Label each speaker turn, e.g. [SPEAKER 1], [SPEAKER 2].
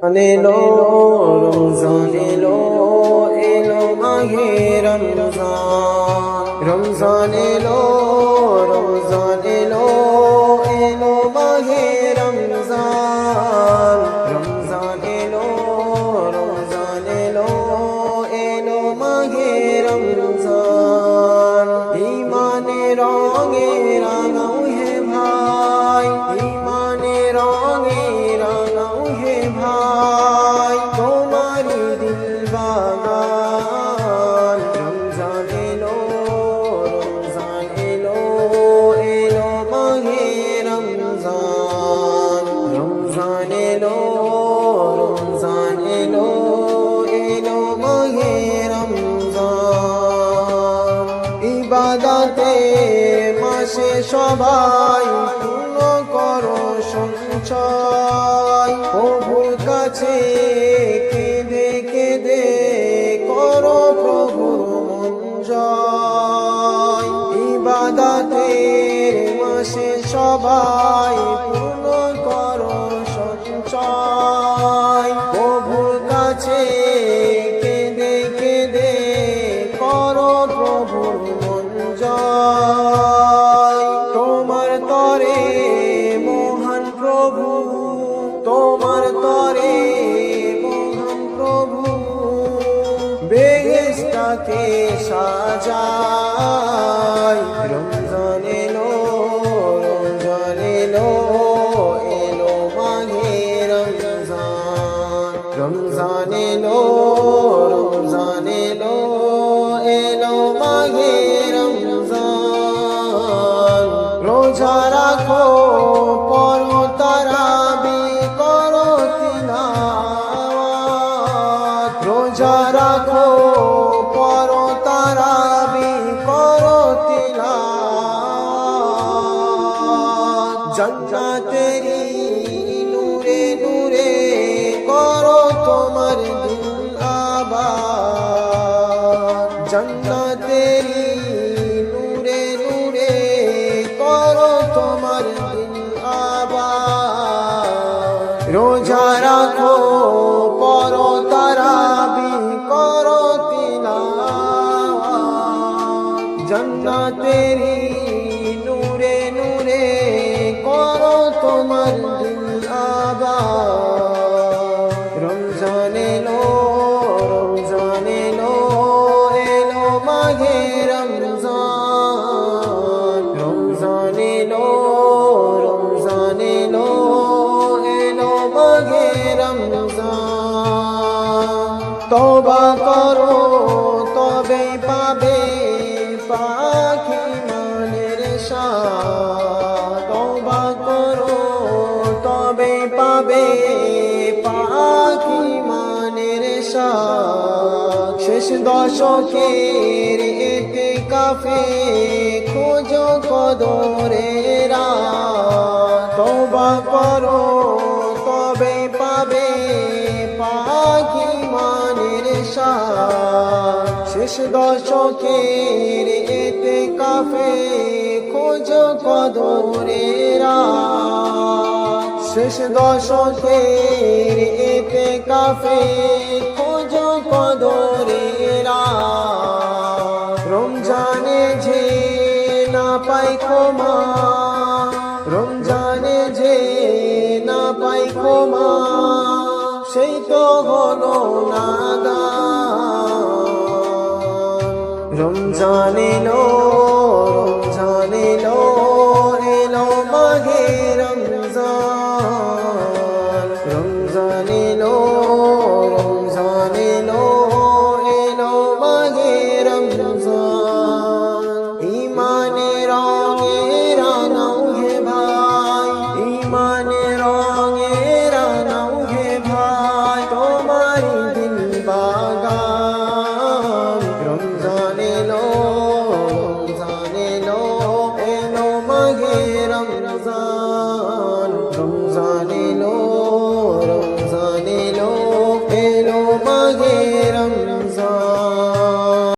[SPEAKER 1] এলো রমজান এলো এলো মাহে রমজান রমজান এলো রমজান এলো এলো মাহে রমজান রমজান এলো রমজান এলো এলো মাহে রমজান ঈমানে রঙে রাঙাও হে ভাই ঈমানে রঙে রাঙাও হে ভাই তোমারি দিল বাগান রমজান এলো এলো মাহে রমজান রমজান এলো এলো মাহে রমজান ইবাদতে মাসে সবাই পূর্ণ করো সঞ্চয় প্রভুর কাছে কেঁদে কেঁদে করো প্রভুর মন জয় ইবাদতের মাসে সবাই পূর্ণ করো সঞ্চয় প্রভুর কাছে কেঁদে কেঁদে করো প্রভুর মন জয় তোমার তরে মহান প্রভু তোমার তরে মহান প্রভু বেহেশতাকে সাজায় রমজান এলো এলো মাহে রমজান রমজান এলো এলো মাহে রমজান রোজা রাখো পড়ো তারাবি করো তিলাওয়াত রোজা রাখো পড়ো তারাবি করো তিলাওয়াত জান্নাতেরি নূরে নূরে করো তোমার দিল আবাদ জান্নাতেরি নূরে নূরে করো তোমার দিল আবাদ রোজা রাখো পড়ো তারাবি করো তিলাওয়াত জান্নাতেরি নূরে নূরে করো তোমার দিল আবাদ রমজান এলো এলো মাহে রমজান রমজান এলো এলো মাহে রমজান তওবা করো তবেই পাবে পাখি মানের স্বাদ তওবা করো তবেই পাবে পাখি মানের স্বাদ শেষ দশকের ইতিকাফে খোঁজো কদরের রাত তওবা করো তবেই পাবে পাখি মানের স্বাদ শেষ দশকের ইতিকাফে খোঁজো কদরের রাত শেষ দশকের ইতিকাফে খোঁজো কদরের রাত রমজানে যে না পাই ক্ষমা রমজানে যে না পাই ক্ষমা সেই তো হলো নাদান রমজান এলো এলো মাহে রমজান